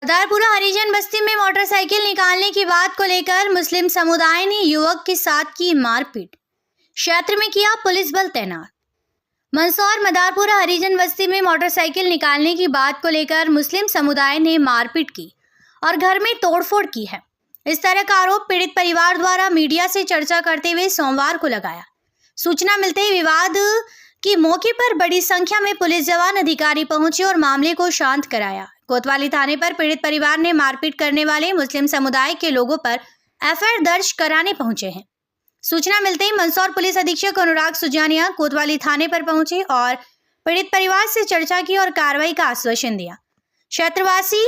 मदारपुरा हरिजन बस्ती में मोटरसाइकिल निकालने की बात को लेकर मुस्लिम समुदाय ने युवक के साथ की मारपीट। क्षेत्र में किया पुलिस बल तैनात। मंदसौर मदारपुरा हरिजन बस्ती में मोटरसाइकिल निकालने की बात को लेकर मुस्लिम समुदाय ने मारपीट की और घर में तोड़फोड़ की है। इस तरह का आरोप पीड़ित परिवार द्वारा मीडिया से चर्चा करते हुए सोमवार को लगाया। सूचना मिलते ही विवाद की मौके पर बड़ी संख्या में पुलिस जवान अधिकारी पहुंचे और मामले को शांत कराया। कोतवाली थाने पर पीड़ित परिवार ने मारपीट करने वाले मुस्लिम समुदाय के लोगों पर एफआईआर दर्ज कराने पहुंचे हैं। सूचना मिलते ही मंदसौर पुलिस अधीक्षक अनुराग सुजानिया कोतवाली थाने पर पहुंचे और पीड़ित परिवार से चर्चा की और कार्रवाई का आश्वासन दिया। क्षेत्रवासी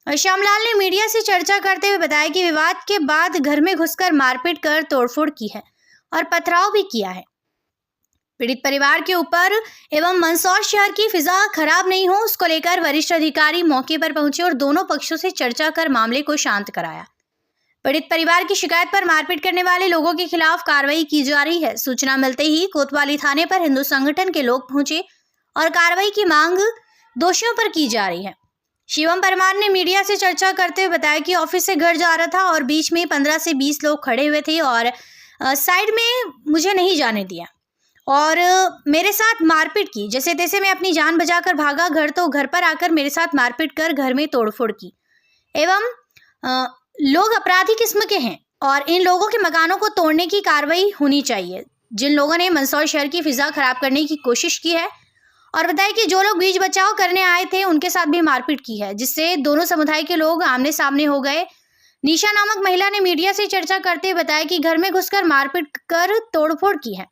श्यामलाल ने मीडिया से चर्चा करते हुए बताया कि विवाद के बाद घर में घुसकर मारपीट कर तोड़फोड़ की है और पथराव भी किया है। पीड़ित परिवार के ऊपर एवं मंदसौर शहर की फिजा खराब नहीं हो, उसको लेकर वरिष्ठ अधिकारी मौके पर पहुंचे और दोनों पक्षों से चर्चा कर मामले को शांत कराया। पीड़ित परिवार की शिकायत पर मारपीट करने वाले लोगों के खिलाफ कार्रवाई की जा रही है। सूचना मिलते ही कोतवाली थाने पर हिंदू संगठन के लोग पहुंचे और कार्रवाई की मांग दोषियों पर की जा रही है। शिवम परमार ने मीडिया से चर्चा करते हुए बताया कि ऑफिस से घर जा रहा था और बीच में 15 से 20 लोग खड़े हुए थे और साइड में मुझे नहीं जाने दिया और मेरे साथ मारपीट की। जैसे तैसे मैं अपनी जान बचाकर भागा घर, तो घर पर आकर मेरे साथ मारपीट कर घर में तोड़फोड़ की एवं लोग अपराधी किस्म के हैं और इन लोगों के मकानों को तोड़ने की कार्रवाई होनी चाहिए। जिन लोगों ने मंदसौर शहर की फिजा खराब करने की कोशिश की है और बताया कि जो लोग बीच बचाव करने आए थे उनके साथ भी मारपीट की है, जिससे दोनों समुदाय के लोग आमने सामने हो गए। निशा नामक महिला ने मीडिया से चर्चा करते हुए बताया कि घर में घुसकर मारपीट कर तोड़फोड़ की है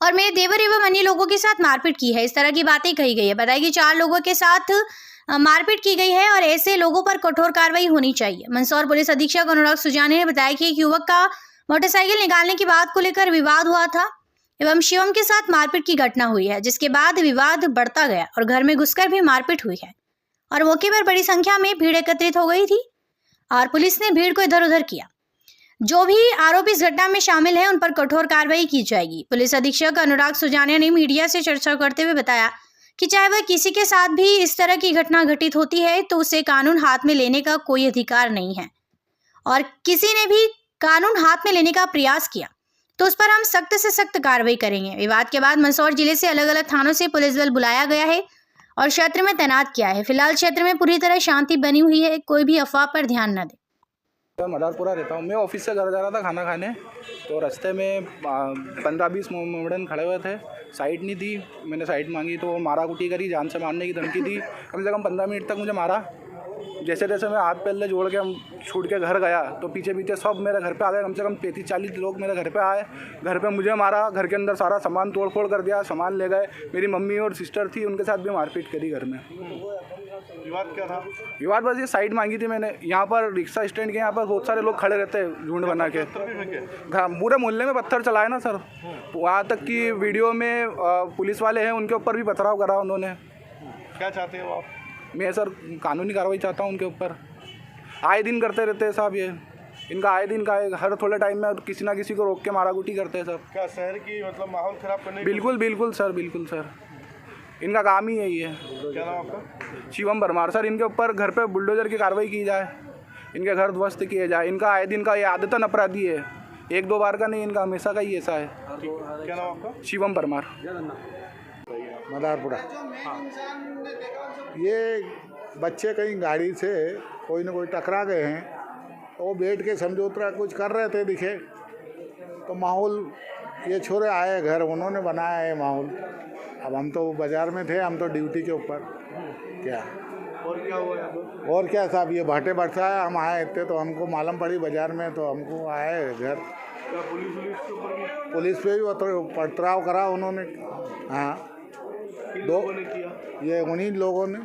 और मेरे देवर एवं अन्य लोगों के साथ मारपीट की है। इस तरह की बातें कही गई है। बताया कि 4 लोगों के साथ मारपीट की गई है और ऐसे लोगों पर कठोर कार्रवाई होनी चाहिए। मंदसौर पुलिस अधीक्षक अनुराग सुजानी ने बताया कि एक युवक का मोटरसाइकिल निकालने की बात को लेकर विवाद हुआ था एवं शिवम के साथ मारपीट की घटना हुई है, जिसके बाद विवाद बढ़ता गया और घर में घुसकर भी मारपीट हुई है और मौके पर बड़ी संख्या में भीड़ एकत्रित हो गई थी और पुलिस ने भीड़ को इधर उधर किया। जो भी आरोपी इस घटना में शामिल हैं उन पर कठोर कार्रवाई की जाएगी। पुलिस अधीक्षक अनुराग सुजानिया ने मीडिया से चर्चा करते हुए बताया कि चाहे वह किसी के साथ भी इस तरह की घटना घटित होती है तो उसे कानून हाथ में लेने का कोई अधिकार नहीं है और किसी ने भी कानून हाथ में लेने का प्रयास किया तो उस पर हम सख्त से सख्त कार्रवाई करेंगे। विवाद के बाद मंदसौर जिले से अलग अलग थानों से पुलिस बल बुलाया गया है और क्षेत्र में तैनात किया है। फिलहाल क्षेत्र में पूरी तरह शांति बनी हुई है, कोई भी अफवाह पर ध्यान न दे। मैं मदारपुरा रहता हूँ। मैं ऑफिस से घर जा रहा था खाना खाने, तो रास्ते में 15-20 मोमडन खड़े हुए थे। साइड नहीं दी, मैंने साइड मांगी तो मारा कुटी करी, जान से मारने की धमकी दी। कम से कम 15 मिनट तक मुझे मारा। जैसे तैसे मैं हाथ पहले जोड़ के छूट के घर गया तो पीछे पीछे सब मेरे घर पे आ गए। कम से कम 35-40 लोग मेरे घर पे आए, घर पे मुझे मारा, घर के अंदर सारा सामान तोड़ फोड़ कर दिया, सामान ले गए। मेरी मम्मी और सिस्टर थी, उनके साथ भी मारपीट करी घर में। विवाद क्या था? विवाद बस ये साइड मांगी थी मैंने। यहाँ पर रिक्शा स्टैंड के यहाँ पर बहुत सारे लोग खड़े रहते हैं झुंड बना के। पूरे मोहल्ले में पत्थर चलाए ना सर, वहाँ तक कि वीडियो में पुलिस वाले हैं उनके ऊपर भी पथराव करा उन्होंने। क्या चाहते हो आप? मैं सर कानूनी कार्रवाई चाहता हूँ उनके ऊपर। आए दिन करते रहते हैं साहब, ये इनका आए दिन का हर थोड़े टाइम में किसी ना किसी को रोक के माराकुटी करते हैं सब। क्या शहर की मतलब माहौल खराब करने? बिल्कुल बिल्कुल सर, बिल्कुल सर, इनका काम ही यही है। क्या नाम आपका? शिवम परमार। सर इनके ऊपर घर पे बुलडोजर की कार्रवाई की जाए, इनके घर ध्वस्त किए जाए। इनका आए दिन का ये आदतन अपराधी है, 1-2 बार का नहीं, इनका हमेशा का ही ऐसा है। क्या नाम आपका? शिवम परमार। मदारपुरा। ये बच्चे कहीं गाड़ी से कोई ना कोई टकरा गए हैं, तो वो बैठ के समझौता कुछ कर रहे थे दिखे, तो माहौल ये छोरे आए घर, उन्होंने बनाया है माहौल। अब हम तो बाज़ार में थे, हम तो ड्यूटी के ऊपर क्या। और क्या हुआ यहाँ पर? और क्या साहब, ये भाटे बरसाया, हम आए थे तो हमको मालूम पड़ी बाज़ार में, तो हमको आए घर। क्या पुलिस के ऊपर भी? पुलिस पे भी पथराव करा उन्होंने। हाँ, किन लोगों ने किया? ये उन्हीं लोगों ने,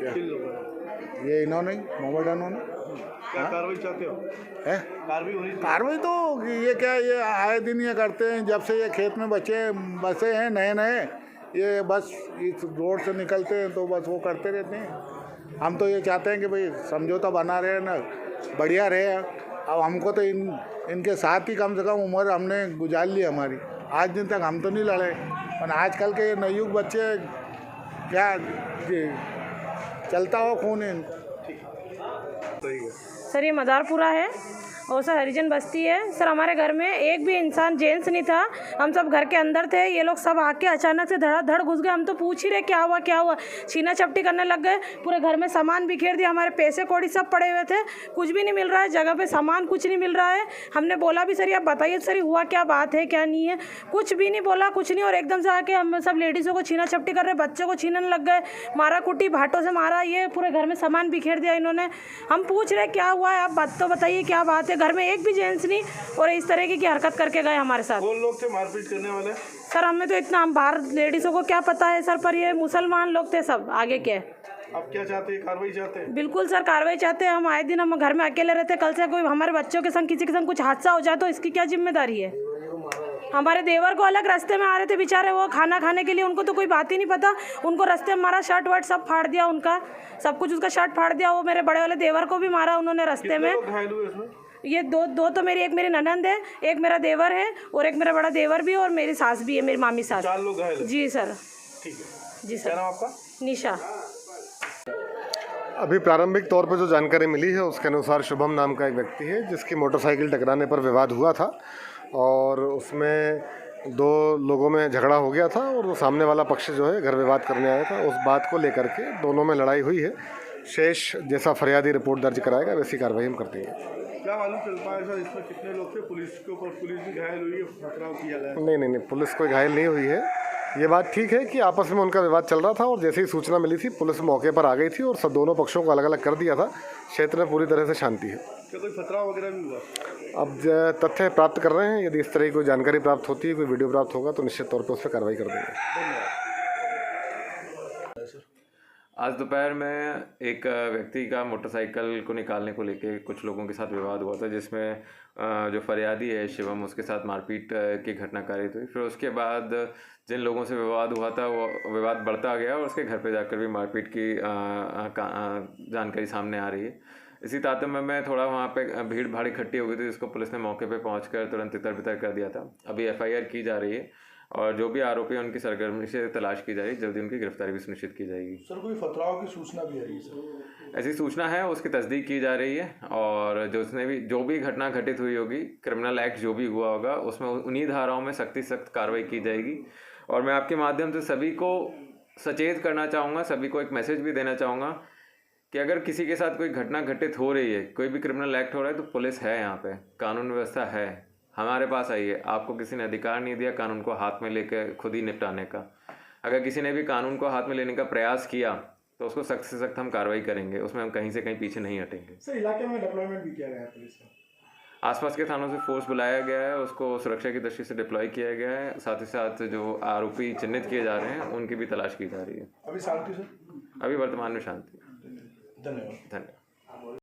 किन लोगों ने? ये इन्होंने मोमडनों ने। क्या कार्रवाई चाहते हो? है कार्रवाई होनी चाहिए। कार्रवाई तो ये क्या, ये आए दिन ये करते हैं। जब से ये खेत में बसे हैं नए, ये बस इस रोड से निकलते हैं तो बस वो करते रहते हैं। हम तो ये चाहते हैं कि भाई समझौता बना रहे ना, बढ़िया रहे। अब हमको तो इनके साथ ही कम से कम उम्र हमने गुजार ली हमारी। आज दिन तक हम तो नहीं लड़े, पर आजकल के नवयुग बच्चे क्या चलता हो खून है इनको। सही है। सर ये मदारपुरा है और सर हरिजन बस्ती है। सर हमारे घर में एक भी इंसान जेंट्स नहीं था, हम सब घर के अंदर थे। ये लोग सब आके अचानक से धड़ाधड़ घुस गए। हम तो पूछ ही रहे क्या हुआ, छीना चपटी करने लग गए। पूरे घर में सामान बिखेर दिया, हमारे पैसे कौड़ी सब पड़े हुए थे, कुछ भी नहीं मिल रहा है जगह पे, सामान कुछ नहीं मिल रहा है। हमने बोला भी सर आप बताइए सर हुआ क्या, बात है क्या नहीं है, कुछ भी नहीं बोला, कुछ नहीं। और एकदम से आके हम सब लेडीज़ों को छीना चपटी कर रहे, बच्चों को छीनने लग गए, मारा कुटी भाटों से मारा, ये पूरे घर में सामान बिखेर दिया इन्होंने। हम पूछ रहे क्या हुआ है, आप बात तो बताइए क्या बात है। घर में एक भी जेंट्स नहीं और इस तरह की हरकत करके गए हमारे साथ। कौन लोग थे मारपीट करने वाले? सर हमें तो इतना, हम बाहर लेडीज़ों को क्या पता है सर, पर ये मुसलमान लोग थे सब। आगे क्या है? आप क्या चाहते हैं, कार्रवाई चाहते हैं? बिल्कुल सर कार्रवाई चाहते हैं। हम आए दिन हम घर में अकेले रहते, कल से कोई हमारे बच्चों के संग किसी के संग कुछ हादसा हो जाए तो इसकी क्या जिम्मेदारी है? हमारे देवर को अलग रास्ते में आ रहे थे बेचारे, वो खाना खाने के लिए, उनको तो कोई बात ही नहीं पता। उनको रास्ते में मारा, शर्ट वर्ट सब फाड़ दिया उनका, सब कुछ उसका शर्ट फाड़ दिया। वो मेरे बड़े वाले देवर को भी मारा उन्होंने रास्ते में। लोग घायल हुए इसमें? ये दो तो एक मेरी ननंद है, एक मेरा देवर है और एक मेरा बड़ा देवर भी है और मेरी सास भी है, मेरी मामी सास। 4 लोग घायल हैं। जी सर। ठीक है, जी क्या सर। नाम आपका? निशा। अभी प्रारंभिक तौर पर जो जानकारी मिली है उसके अनुसार शुभम नाम का एक व्यक्ति है जिसकी मोटरसाइकिल टकराने पर विवाद हुआ था और उसमें 2 लोगों में झगड़ा हो गया था और वो सामने वाला पक्ष जो है घर विवाद करने आया था। उस बात को लेकर के दोनों में लड़ाई हुई है। शेष जैसा फरियादी रिपोर्ट दर्ज कराएगा वैसी कार्रवाई हम कर देंगे। क्या मालूम चल पाया सर इसमें कितने लोग थे? पुलिस के ऊपर पुलिस भी घायल हुई है, पथराव किया गया? नहीं, पुलिस कोई घायल नहीं हुई है। ये बात ठीक है कि आपस में उनका विवाद चल रहा था और जैसे ही सूचना मिली थी पुलिस मौके पर आ गई थी और सब दोनों पक्षों को अलग अलग कर दिया था। क्षेत्र में पूरी तरह से शांति है। क्या कोई पथराव वगैरह भी हुआ? अब तथ्य प्राप्त कर रहे हैं, यदि इस तरह की कोई जानकारी प्राप्त होती है, कोई वीडियो प्राप्त होगा तो निश्चित तौर पर उस पर कार्रवाई कर देंगे। आज दोपहर में एक व्यक्ति का मोटरसाइकिल को निकालने को लेके कुछ लोगों के साथ विवाद हुआ था, जिसमें जो फरियादी है शिवम, उसके साथ मारपीट की घटना कारित हुई। फिर उसके बाद जिन लोगों से विवाद हुआ था वो विवाद बढ़ता गया और उसके घर पे जाकर भी मारपीट की जानकारी सामने आ रही है। इसी तारतम्य में थोड़ा वहाँ पे भीड़ भाड़ इकट्ठी हो गई थी, जिसको पुलिस ने मौके पे पहुंचकर तुरंत तितर बितर कर दिया था। अभी FIR की जा रही है और जो भी आरोपी हैं उनकी सरगर्मी से तलाश की जा रही है, जल्दी उनकी गिरफ्तारी भी सुनिश्चित की जाएगी। सर कोई पथराव की सूचना भी आई सर? ऐसी सूचना है, उसकी तस्दीक की जा रही है और जो भी घटना घटित हुई होगी, क्रिमिनल एक्ट जो भी हुआ होगा, उसमें उन्हीं धाराओं में सख्त कार्रवाई की जाएगी। और मैं आपके माध्यम से सभी को सचेत करना चाहूँगा, सभी को एक मैसेज भी देना चाहूँगा कि अगर किसी के साथ कोई घटना घटित हो रही है, कोई भी क्रिमिनल एक्ट हो रहा है, तो पुलिस है, यहाँ पे कानून व्यवस्था है, हमारे पास आइए। आपको किसी ने अधिकार नहीं दिया कानून को हाथ में लेकर खुद ही निपटाने का। अगर किसी ने भी कानून को हाथ में लेने का प्रयास किया तो उसको सख्त से सख्त हम कार्रवाई करेंगे, उसमें हम कहीं से कहीं पीछे नहीं हटेंगे। सर इलाके में डिप्लॉयमेंट भी किया गया है पुलिस का? आसपास के थानों से फोर्स बुलाया गया है, उसको सुरक्षा की दृष्टि से डिप्लॉय किया गया है। साथ ही साथ जो आरोपी चिन्हित किए जा रहे हैं उनकी भी तलाश की जा रही है। अभी शांति सर? अभी वर्तमान में शांति। धन्यवाद। धन्यवाद।